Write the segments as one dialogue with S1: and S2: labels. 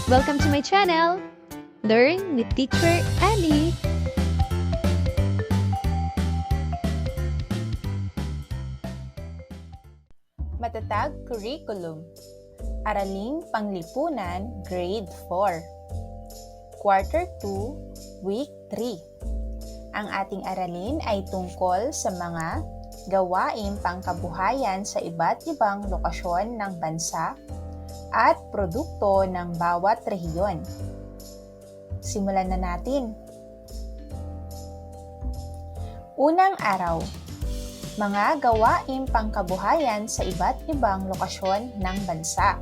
S1: Welcome to my channel! Learn with Teacher Ali!
S2: Matatag Curriculum, Araling Panglipunan, Grade 4, Quarter 2, Week 3. Ang ating aralin ay tungkol sa mga gawaing pangkabuhayan sa iba't ibang lokasyon ng bansa at produkto ng bawat rehiyon. Simulan na natin. Unang araw, mga gawaing pangkabuhayan sa iba't ibang lokasyon ng bansa.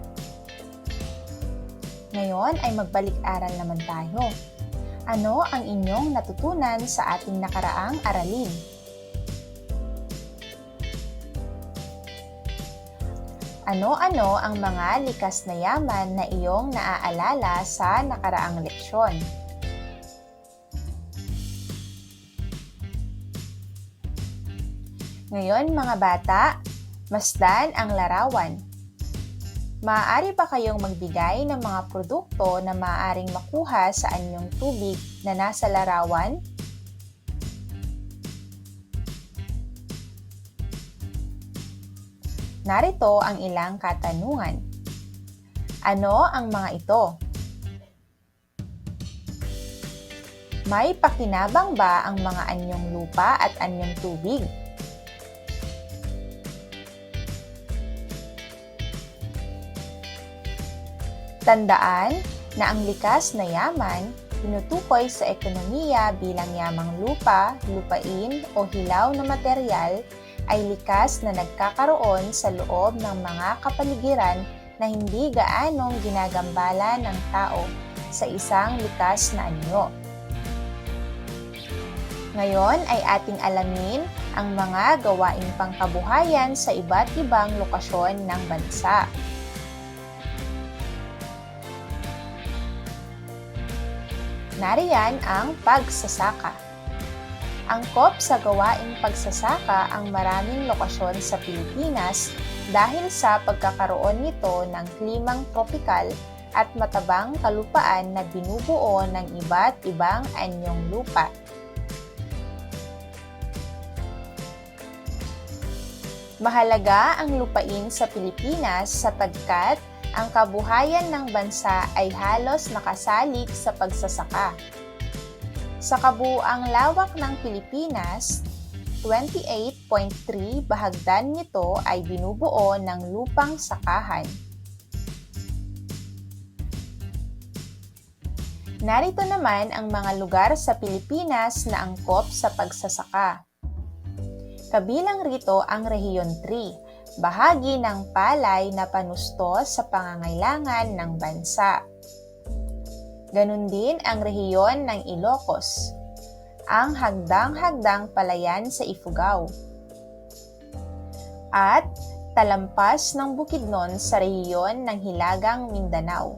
S2: Ngayon ay magbalik-aral naman tayo. Ano ang inyong natutunan sa ating nakaraang aralin? Ano-ano ang mga likas na yaman na iyong naaalala sa nakaraang leksyon? Ngayon mga bata, masdan ang larawan. Maaari ba kayong magbigay ng mga produkto na maaaring makuha sa anyong tubig na nasa larawan? Narito ang ilang katanungan. Ano ang mga ito? May pakinabang ba ang mga anyong lupa at anyong tubig? Tandaan na ang likas na yaman tinutukoy sa ekonomiya bilang yamang lupa, lupain o hilaw na materyal ay likas na nagkakaroon sa loob ng mga kapaligiran na hindi gaanong ginagambala ng tao sa isang likas na anyo. Ngayon ay ating alamin ang mga gawaing pangkabuhayan sa iba't ibang lokasyon ng bansa. Nariyan ang pagsasaka. Angkop sa gawaing pagsasaka ang maraming lokasyon sa Pilipinas dahil sa pagkakaroon nito ng klimang tropikal at matabang kalupaan na binubuo ng iba't ibang anyong lupa. Mahalaga ang lupain sa Pilipinas sapagkat ang kabuhayan ng bansa ay halos nakasalik sa pagsasaka. Sa kabuuang lawak ng Pilipinas, 28.3 bahagdan nito ay binubuo ng lupang sakahan. Narito naman ang mga lugar sa Pilipinas na angkop sa pagsasaka. Kabilang rito ang Rehiyon 3, bahagi ng palay na panustos sa pangangailangan ng bansa. Ganon din ang rehiyon ng Ilocos, ang hagdang-hagdang palayan sa Ifugao, at talampas ng Bukidnon sa rehiyon ng Hilagang Mindanao.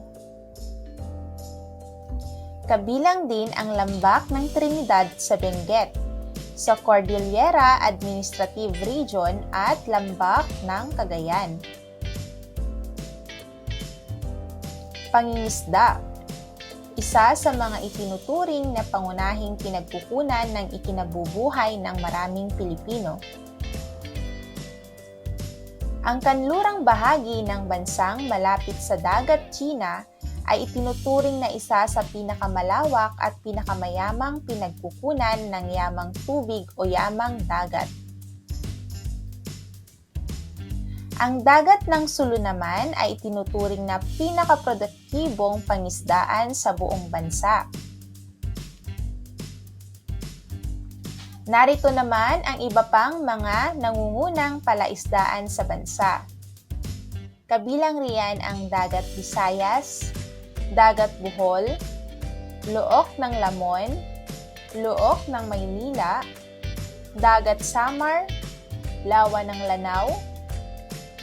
S2: Kabilang din ang lambak ng Trinidad sa Benguet, sa Cordillera Administrative Region at lambak ng Cagayan. Pangingisda, isa sa mga itinuturing na pangunahing pinagkukunan ng ikinabubuhay ng maraming Pilipino. Ang kanlurang bahagi ng bansang malapit sa dagat China ay itinuturing na isa sa pinakamalawak at pinakamayamang pinagkukunan ng yamang tubig o yamang dagat. Ang dagat ng Sulu naman ay itinuturing na pinakaproduktibong pangisdaan sa buong bansa. Narito naman ang iba pang mga nangungunang palaisdaan sa bansa. Kabilang riyan ang Dagat Visayas, Dagat Bohol, Luok ng Lamon, Luok ng Maynila, Dagat Samar, Lawa ng Lanao,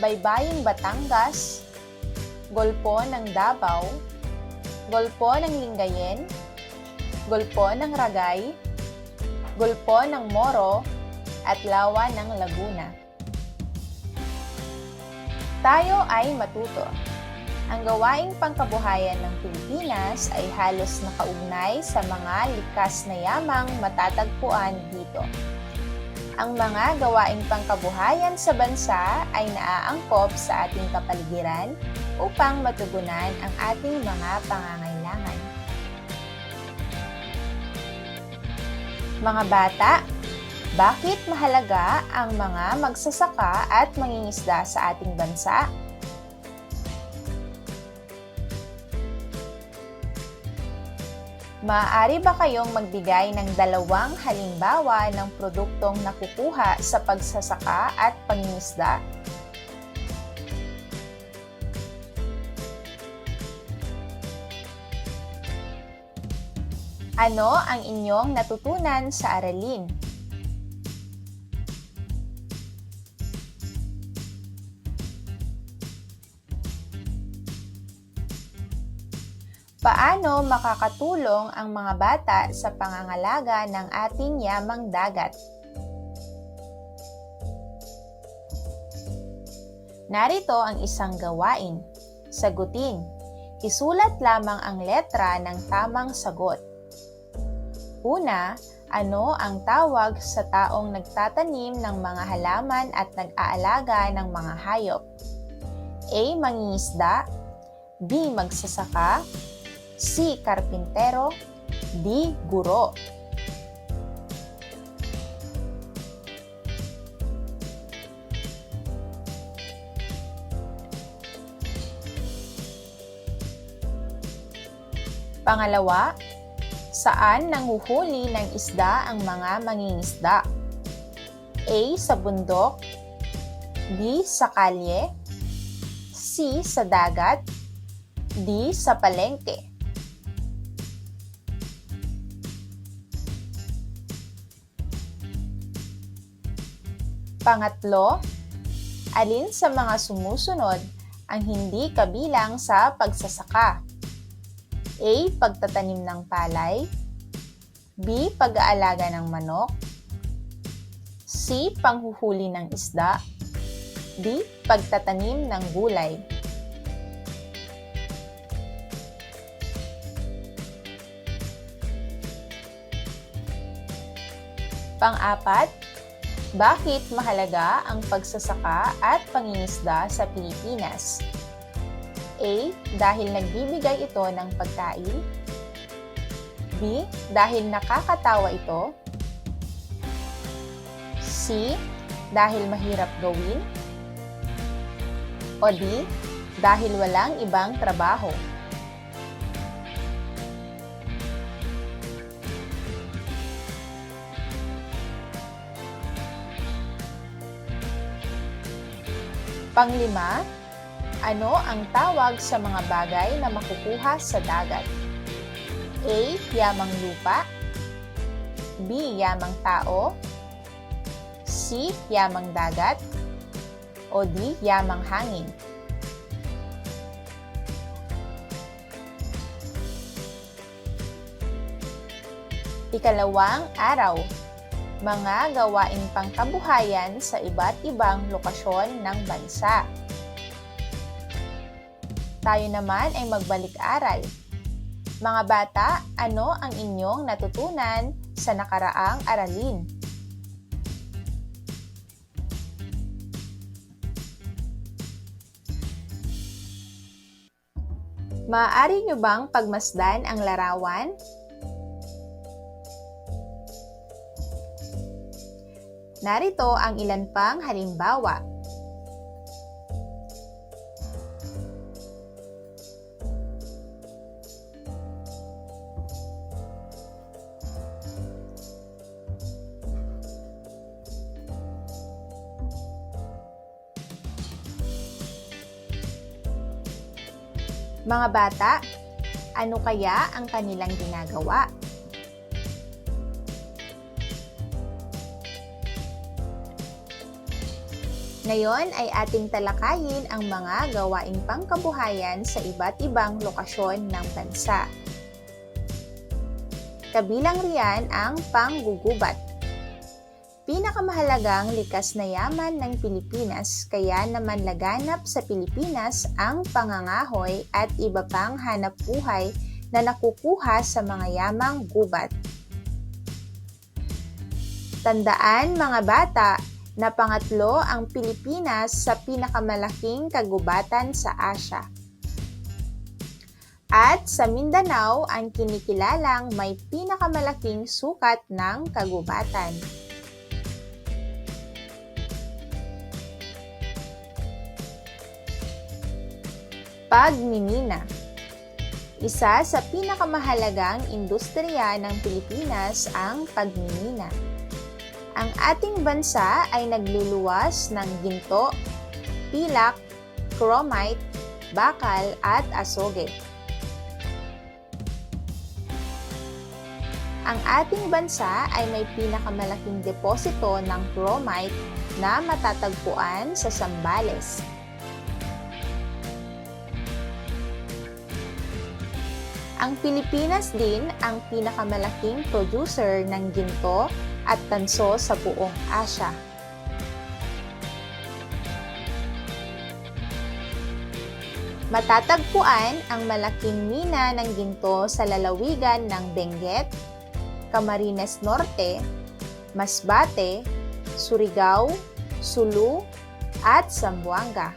S2: Baybaying Batangas, Golpo ng Davao, Golpo ng Lingayen, Golpo ng Ragay, Golpo ng Moro, at Lawa ng Laguna. Tayo ay matuto. Ang gawaing pangkabuhayan ng Pilipinas ay halos nakaugnay sa mga likas na yamang matatagpuan dito. Ang mga gawaing pangkabuhayan sa bansa ay naaangkop sa ating kapaligiran upang matugunan ang ating mga pangangailangan. Mga bata, bakit mahalaga ang mga magsasaka at mangingisda sa ating bansa? Maaari ba kayong magbigay ng 2 halimbawa ng produktong nakukuha sa pagsasaka at pangingisda? Ano ang inyong natutunan sa aralin? Paano makakatulong ang mga bata sa pangangalaga ng ating yamang dagat? Narito ang isang gawain. Sagutin. Isulat lamang ang letra ng tamang sagot. Una, ano ang tawag sa taong nagtatanim ng mga halaman at nag-aalaga ng mga hayop? A. Mangingisda, B. Magsasaka, C. Karpintero, D. Guro. Pangalawa, saan nanghuhuli ng isda ang mga mangingisda? A. Sa bundok, B. Sa kalye, C. Sa dagat, D. Sa palengke. Pangatlo, alin sa mga sumusunod ang hindi kabilang sa pagsasaka? A. Pagtatanim ng palay, B. Pag-aalaga ng manok, C. Panghuhuli ng isda, D. Pagtatanim ng gulay. Pang-apat, bakit mahalaga ang pagsasaka at pangingisda sa Pilipinas? A. Dahil nagbibigay ito ng pagkain, B. Dahil nakakatawa ito, C. Dahil mahirap gawin, o D. Dahil walang ibang trabaho. Panglima, ano ang tawag sa mga bagay na makukuha sa dagat? A. Yamang lupa, B. Yamang tao, C. Yamang dagat, o D. Yamang hangin. Ikalawang araw, mga gawaing pangkabuhayan sa iba't ibang lokasyon ng bansa. Tayo naman ay magbalik-aral. Mga bata, ano ang inyong natutunan sa nakaraang aralin? Maaari nyo bang pagmasdan ang larawan? Narito ang ilan pang halimbawa. Mga bata, ano kaya ang kanilang ginagawa? Ngayon ay ating talakayin ang mga gawaing pangkabuhayan sa iba't ibang lokasyon ng bansa. Kabilang riyan ang panggugubat. Pinakamahalagang likas na yaman ng Pilipinas, kaya naman laganap sa Pilipinas ang pangangahoy at iba pang hanapbuhay na nakukuha sa mga yamang gubat. Tandaan mga bata na pangatlo ang Pilipinas sa pinakamalaking kagubatan sa Asya. At sa Mindanao ang kinikilalang may pinakamalaking sukat ng kagubatan. Pagmimina. Isa sa pinakamahalagang industriya ng Pilipinas ang pagmimina. Ang ating bansa ay nagluluwas ng ginto, pilak, chromite, bakal at asoge. Ang ating bansa ay may pinakamalaking deposito ng chromite na matatagpuan sa Zambales. Ang Pilipinas din ang pinakamalaking producer ng ginto at tanso sa buong Asya. Matatagpuan ang malaking mina ng ginto sa lalawigan ng Benguet, Camarines Norte, Masbate, Surigao, Sulu, at Zamboanga.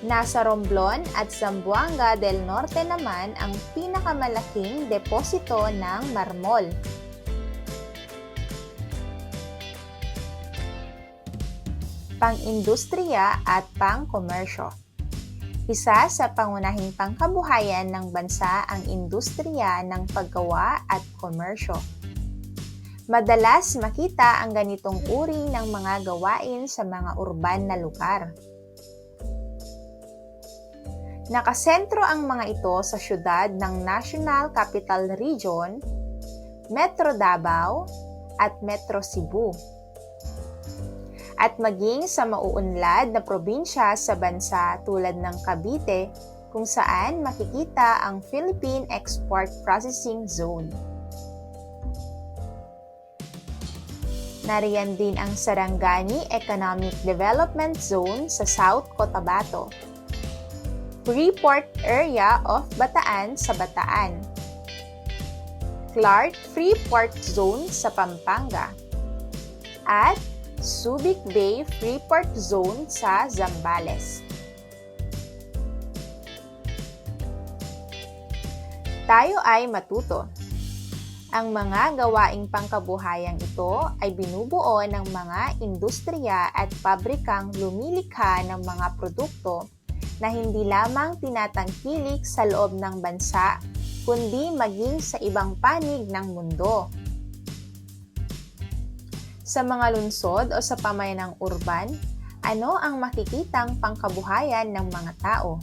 S2: Nasa Romblon at Zamboanga del Norte naman ang pinakamalaking deposito ng marmol. Pang-industriya at pang-komersyo. Isa sa pangunahing pangkabuhayan ng bansa ang industriya ng paggawa at komersyo. Madalas makita ang ganitong uri ng mga gawain sa mga urban na lugar. Nakasentro ang mga ito sa siyudad ng National Capital Region, Metro Davao, at Metro Cebu. At maging sa mauunlad na probinsya sa bansa tulad ng Cavite, kung saan makikita ang Philippine Export Processing Zone. Nariyan din ang Sarangani Economic Development Zone sa South Cotabato. Freeport Area of Bataan sa Bataan, Clark Freeport Zone sa Pampanga, at Subic Bay Freeport Zone sa Zambales. Tayo ay matuto. Ang mga gawaing pangkabuhayang ito ay binubuo ng mga industriya at pabrikang lumilikha ng mga produkto na hindi lamang tinatangkilik sa loob ng bansa, kundi maging sa ibang panig ng mundo. Sa mga lungsod o sa pamayanang urban, ano ang makikitang pangkabuhayan ng mga tao?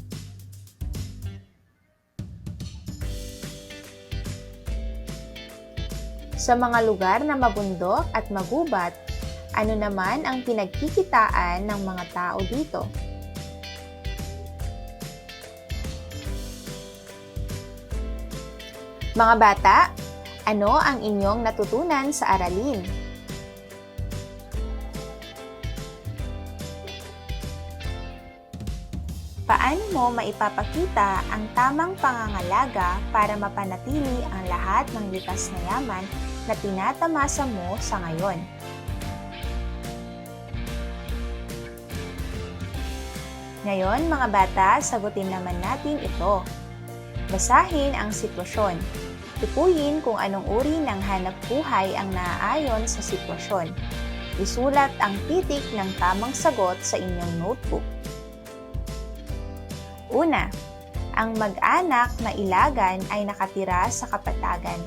S2: Sa mga lugar na mabundok at magubat, ano naman ang pinagkikitaan ng mga tao dito? Mga bata, ano ang inyong natutunan sa aralin? Paano mo maipapakita ang tamang pangangalaga para mapanatili ang lahat ng likas na yaman na tinatamasa mo sa ngayon? Ngayon, mga bata, sagutin naman natin ito. Basahin ang sitwasyon. Tukuyin kung anong uri ng hanap buhay ang naaayon sa sitwasyon. Isulat ang titik ng tamang sagot sa inyong notebook. Una, ang mag-anak na ilagan ay nakatira sa kapatagan.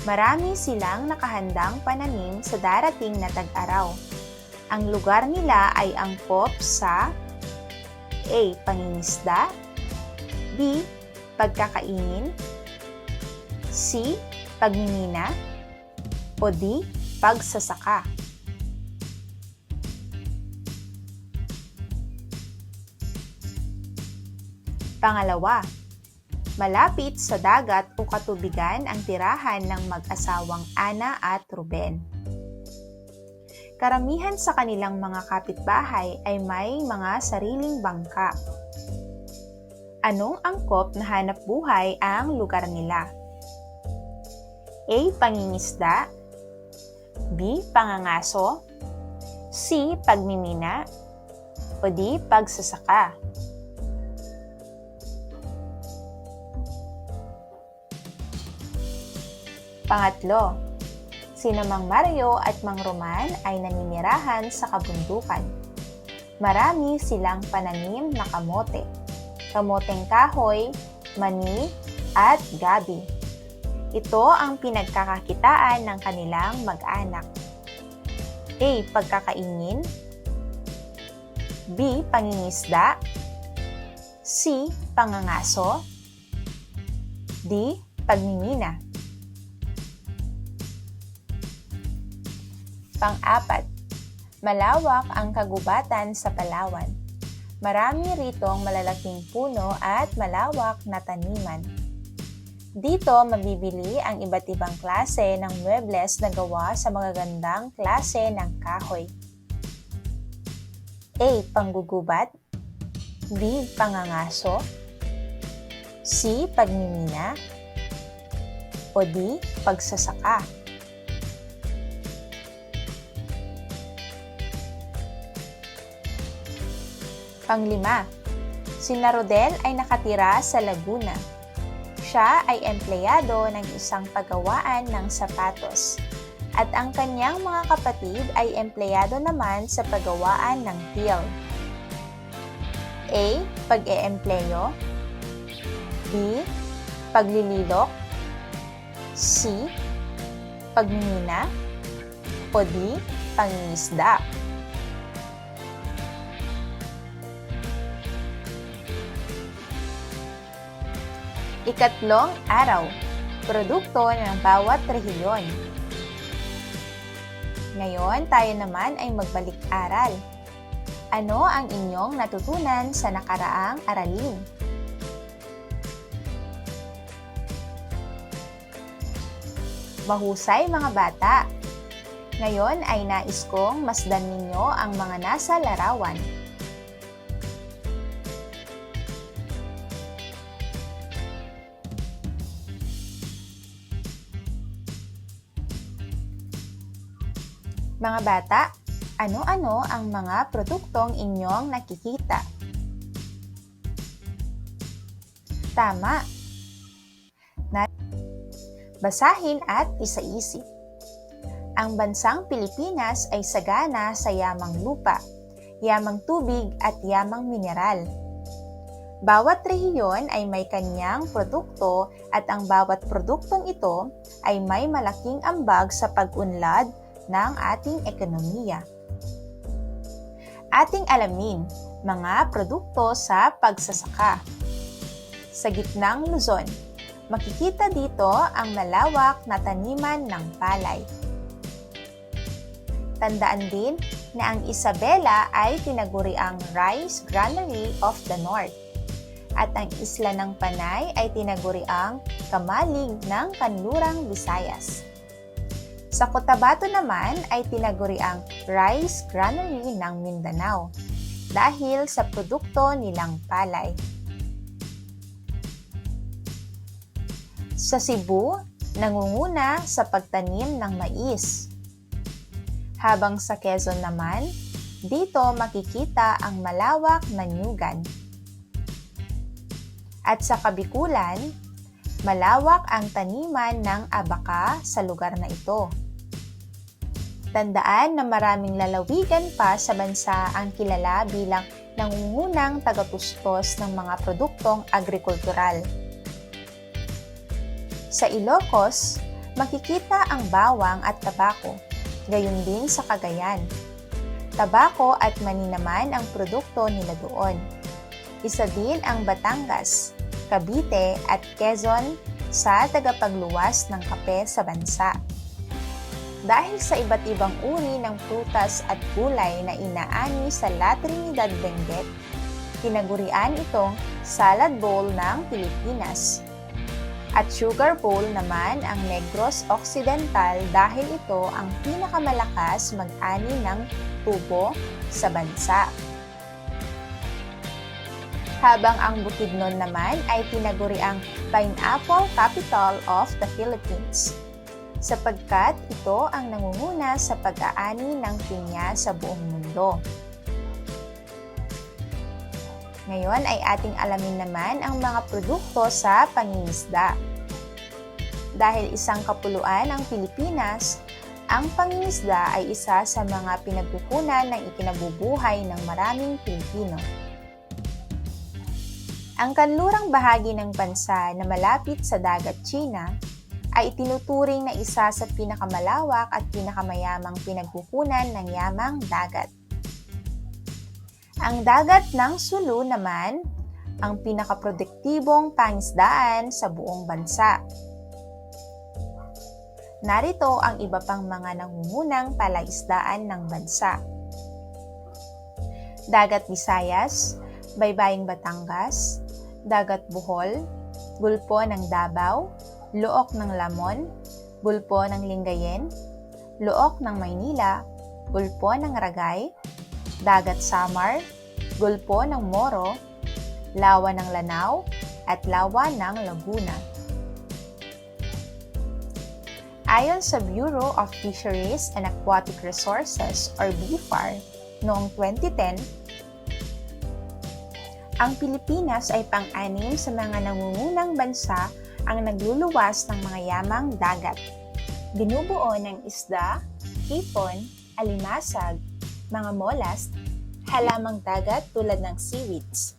S2: Marami silang nakahandang pananim sa darating na tag-araw. Ang lugar nila ay angkop sa A. Pangingisda, B. Pagkakainin, C. Pagmimina, o D. Pagsasaka. Pangalawa, malapit sa dagat o katubigan ang tirahan ng mag-asawang Ana at Ruben. Karamihan sa kanilang mga kapitbahay ay may mga sariling bangka. Anong angkop na hanap buhay ang lugar nila? A. Pangingisda, B. Pangangaso, C. Pagmimina, o D. Pagsasaka. Pangatlo, sina Mang Mario at Mang Roman ay naninirahan sa kabundukan. Marami silang pananim na kamote, kamoteng kahoy, mani, at gabi. Ito ang pinagkakakitaan ng kanilang mag-anak. A. Pagkakainin, B. Pangingisda, C. Pangangaso, D. Pagmimina. Pang-apat, malawak ang kagubatan sa Palawan. Marami ritong malalaking puno at malawak na taniman. Dito mabibili ang iba't ibang klase ng muebles na gawa sa magagandang klase ng kahoy. A. Panggugubat, B. Pangangaso, C. Pagmimina, o D. Pagsasaka. Panglima, sina Rodel ay nakatira sa Laguna. Siya ay empleyado ng isang paggawaan ng sapatos at ang kanyang mga kapatid ay empleyado naman sa paggawaan ng til. A. Pag-eempleyo, B. Paglililok, C. Pagmimina, o D. Pangingisda. Ikatlong araw, produkto ng bawat rehiyon. Ngayon, tayo naman ay magbalik-aral. Ano ang inyong natutunan sa nakaraang aralin? Mahusay mga bata! Ngayon ay nais kong masdan ninyo ang mga nasa larawan. Mga bata, ano-ano ang mga produktong inyong nakikita? Tama! Basahin at isa-isip. Ang bansang Pilipinas ay sagana sa yamang lupa, yamang tubig at yamang mineral. Bawat rehiyon ay may kanyang produkto at ang bawat produktong ito ay may malaking ambag sa pag-unlad ng ating ekonomiya. Ating alamin, mga produkto sa pagsasaka. Sa gitnang Luzon, makikita dito ang malawak na taniman ng palay. Tandaan din na ang Isabela ay tinaguriang Rice Granary of the North at ang Isla ng Panay ay tinaguriang Kamalig ng Kanlurang Visayas. Sa Cotabato naman ay tinaguriang Rice Granary ng Mindanao dahil sa produkto nilang palay. Sa Cebu, nangunguna sa pagtanim ng mais. Habang sa Quezon naman, dito makikita ang malawak na nyugan. At sa Kabikulan, malawak ang taniman ng abaka sa lugar na ito. Tandaan na maraming lalawigan pa sa bansa ang kilala bilang nangungunang tagatustos ng mga produktong agrikultural. Sa Ilocos, makikita ang bawang at tabako, gayon din sa Cagayan. Tabako at mani naman ang produkto nila doon. Isa din ang Batangas, Cavite at Quezon sa tagapagluwas ng kape sa bansa. Dahil sa iba't ibang uri ng prutas at gulay na inaani sa La Trinidad Benguet, tinagurian itong salad bowl ng Pilipinas. At sugar bowl naman ang Negros Occidental dahil ito ang pinakamalakas mag-ani ng tubo sa bansa. Habang ang Bukidnon naman ay tinaguri ang Pineapple Capital of the Philippines, sapagkat ito ang nangunguna sa pag-aani ng pinya sa buong mundo. Ngayon ay ating alamin naman ang mga produkto sa pangingisda. Dahil isang kapuluan ang Pilipinas, ang pangingisda ay isa sa mga pinagkukunan ng ikinabubuhay ng maraming Pilipino. Ang kanlurang bahagi ng bansa na malapit sa dagat China ay itinuturing na isa sa pinakamalawak at pinakamayamang pinagkukunan ng yamang dagat. Ang dagat ng Sulu naman ang pinakaproduktibong pangisdaan sa buong bansa. Narito ang iba pang mga nangungunang palaisdaan ng bansa. Dagat Visayas, Baybaying Batangas, Dagat Bohol, Gulpo ng Davao, Luok ng Lamon, Gulpo ng Lingayen, Luok ng Maynila, Gulpo ng Ragay, Dagat Samar, Gulpo ng Moro, Lawa ng Lanao, at Lawa ng Laguna. Ayon sa Bureau of Fisheries and Aquatic Resources or BFAR noong 2010, ang Pilipinas ay pang-anim sa mga nangungunang bansa ang nagluluwas ng mga yamang dagat. Binubuo ng isda, hipon, alimasag, mga mollusk, halamang dagat tulad ng seaweeds.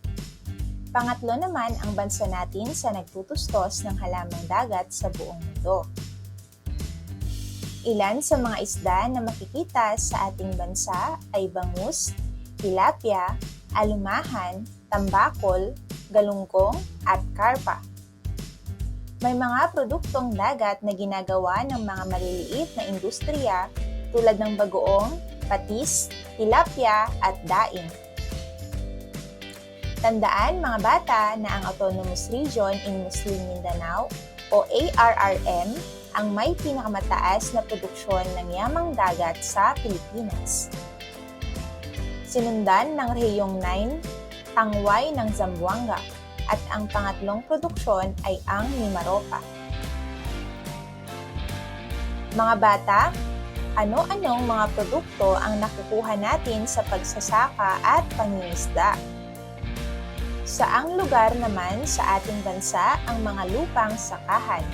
S2: Pangatlo naman ang bansa natin sa nagtutustos ng halamang dagat sa buong mundo. Ilan sa mga isda na makikita sa ating bansa ay bangus, tilapia, alumahan, tambakol, galunggong, at karpa. May mga produktong dagat na ginagawa ng mga maliliit na industriya tulad ng bagoong, patis, tilapia, at daing. Tandaan mga bata na ang Autonomous Region in Muslim Mindanao o ARRM ang may pinakamataas na produksyon ng yamang dagat sa Pilipinas. Sinundan ng Rehiyong 9, Tangway ng Zamboanga, at ang pangatlong produksyon ay ang Mimaropa. Mga bata, ano-anong mga produkto ang nakukuha natin sa pagsasaka at pangingisda? Saang lugar naman sa ating bansa ang mga lupang sakahan?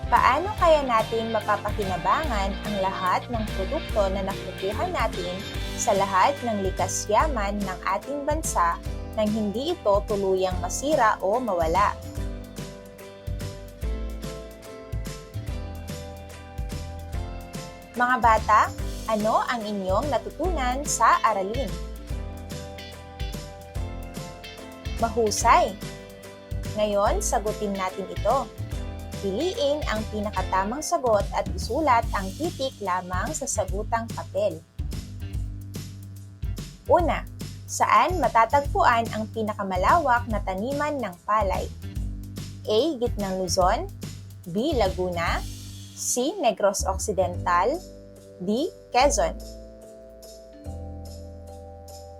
S2: Paano kaya natin mapapakinabangan ang lahat ng produkto na nakukuha natin sa lahat ng likas yaman ng ating bansa nang hindi ito tuluyang masira o mawala? Mga bata, ano ang inyong natutunan sa aralin? Mahusay! Ngayon, sagutin natin ito. Piliin ang pinakatamang sagot at isulat ang titik lamang sa sagutang papel. Una, saan matatagpuan ang pinakamalawak na taniman ng palay? A. Gitnang Luzon, B. Laguna, C. Negros Occidental, D. Quezon.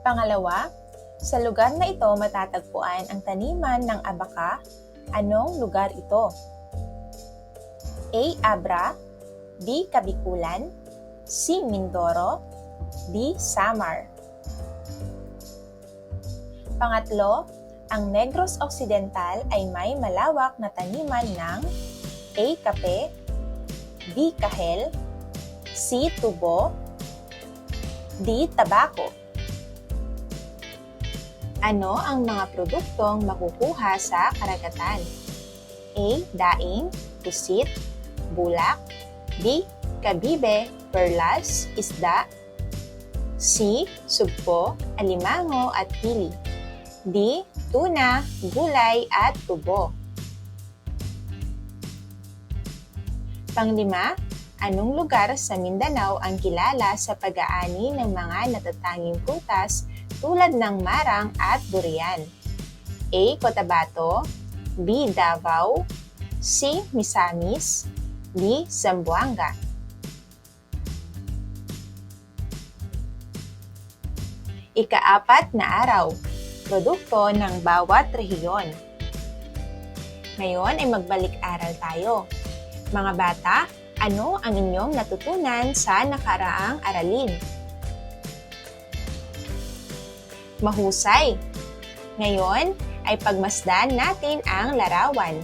S2: Pangalawa, sa lugar na ito matatagpuan ang taniman ng abaka. Anong lugar ito? A. Abra, B. Kabikulan, C. Mindoro, D. Samar. Pangatlo, ang Negros Occidental ay may malawak na taniman ng A. Kape, B. Kahel, C. Tubo, D. Tabako. Ano ang mga produktong makukuha sa karagatan? A. Daing, pusit, bulak, B. Kabibe, perlas, isda, C. Sugpo, alimango at pili, D. Tuna, gulay at tubo. Panglima, anong lugar sa Mindanao ang kilala sa pag-aani ng mga natatanging prutas tulad ng marang at durian? A. Cotabato, B. Davao, C. Misamis, D. Zamboanga. Ika-4 na araw, produkto ng bawat rehiyon. Ngayon ay magbalik-aral tayo. Mga bata, ano ang inyong natutunan sa nakaraang aralin? Mahusay! Ngayon ay pagmasdan natin ang larawan.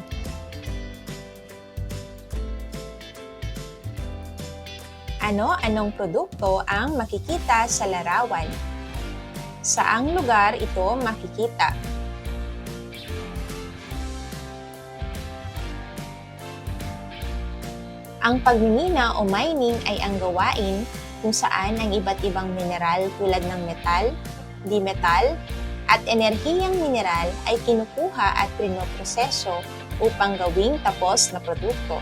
S2: Ano-anong produkto ang makikita sa larawan? Saang lugar ito makikita? Ang pagmimina o mining ay ang gawain kung saan ang iba't ibang mineral tulad ng metal, di-metal, at enerhiyang mineral ay kinukuha at pinoproseso upang gawing tapos na produkto.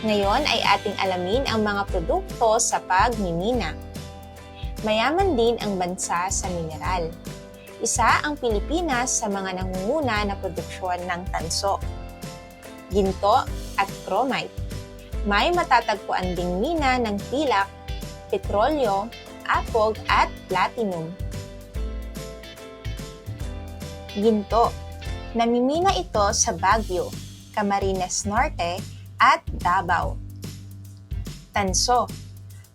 S2: Ngayon ay ating alamin ang mga produkto sa pagmimina. Mayaman din ang bansa sa mineral. Isa ang Pilipinas sa mga nangunguna na produksyon ng tanso, ginto at chromite. May matatagpuan ding mina ng pilak, petrolyo, apog at platinum. Ginto. Namimina ito sa Baguio, Camarines Norte at Davao. Tanso.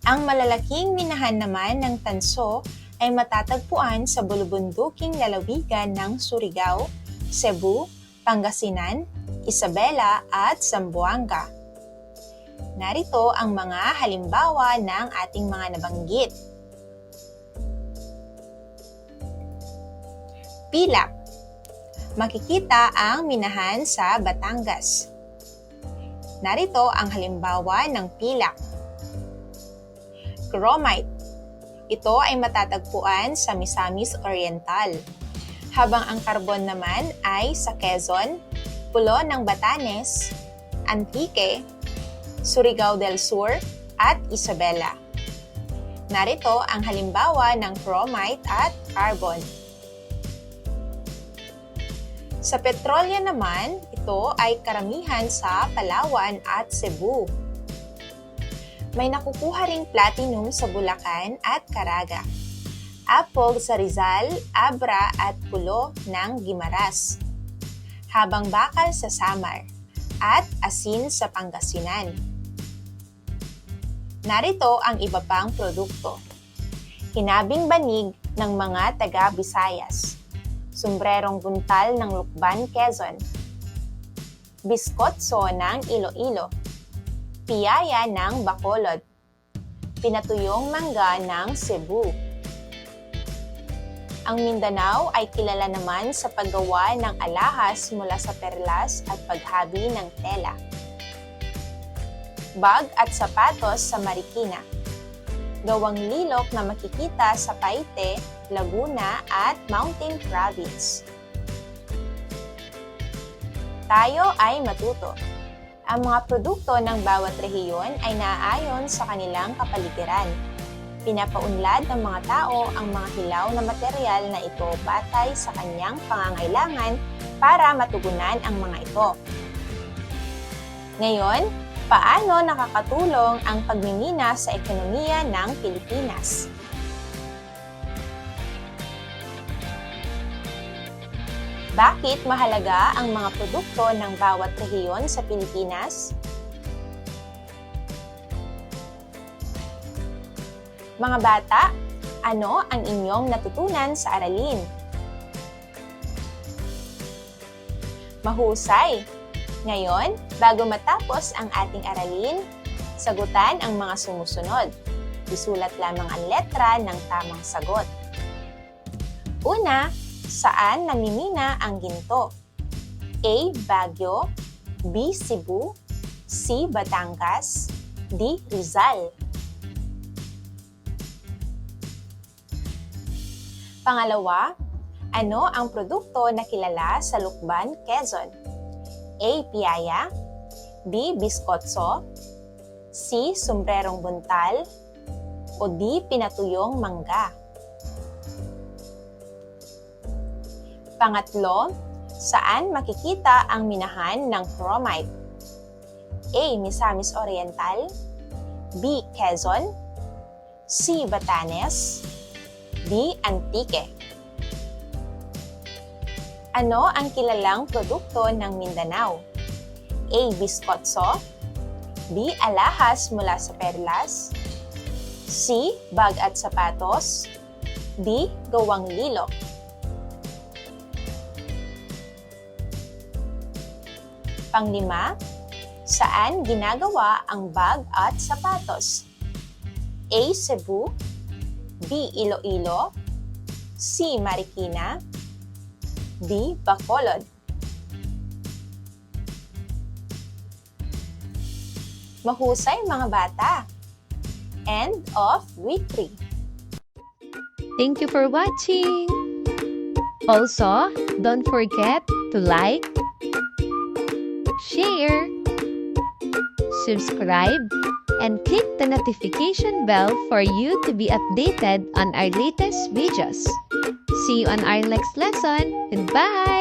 S2: Ang malalaking minahan naman ng tanso ay matatagpuan sa bulubunduking lalawigan ng Surigao, Cebu, Pangasinan, Isabela at Zamboanga. Narito ang mga halimbawa ng ating mga nabanggit. Pilak. Makikita ang minahan sa Batangas. Narito ang halimbawa ng pilak. Chromite. Ito ay matatagpuan sa Misamis Oriental, habang ang carbon naman ay sa Quezon, Pulo ng Batanes, Antique, Surigao del Sur, at Isabela. Narito ang halimbawa ng chromite at carbon. Sa petrolyo naman, ito ay karamihan sa Palawan at Cebu. May nakukuha ring platinum sa Bulacan at Caraga, apog sa Rizal, Abra at Pulo ng Guimaras, habang bakal sa Samar, at asin sa Pangasinan. Narito ang iba pang produkto. Hinabing banig ng mga taga-Visayas, sombrerong buntal ng Lukban, Quezon, biskotso ng Iloilo, piyaya ng Bacolod, pinatuyong mangga ng Cebu. Ang Mindanao ay kilala naman sa paggawa ng alahas mula sa perlas at paghabi ng tela. Bag at sapatos sa Marikina. Gawang lilok na makikita sa Paite, Laguna at Mountain Province. Tayo ay matuto. Ang mga produkto ng bawat rehiyon ay naaayon sa kanilang kapaligiran. Pinapaunlad ng mga tao ang mga hilaw na materyal na ito batay sa kanyang pangangailangan para matugunan ang mga ito. Ngayon, paano nakakatulong ang pagmimina sa ekonomiya ng Pilipinas? Bakit mahalaga ang mga produkto ng bawat rehiyon sa Pilipinas? Mga bata, ano ang inyong natutunan sa aralin? Mahusay! Ngayon, bago matapos ang ating aralin, sagutan ang mga sumusunod. Isulat lamang ang letra ng tamang sagot. Una, saan namimina ang ginto? A. Baguio, B. Cebu, C. Batangas, D. Rizal. Pangalawa, ano ang produkto na kilala sa Lukban, Quezon? A. Piyaya, B. Biskotso, C. Sombrerong buntal, o D. Pinatuyong mangga. Pangatlo, saan makikita ang minahan ng chromite? A. Misamis Oriental, B. Quezon, C. Batanes, D. Antique. Ano ang kilalang produkto ng Mindanao? A. Biskotso, B. Alahas mula sa perlas, C. Bag at sapatos, D. Gawang lilo. Panglima, saan ginagawa ang bag at sapatos? A. Cebu, B. Iloilo, C. Marikina, D. Bacolod. Mahusay mga bata! End of week 3.
S1: Thank you for watching! Also, don't forget to like, share, subscribe, and click the notification bell for you to be updated on our latest videos. See you on our next lesson. Goodbye!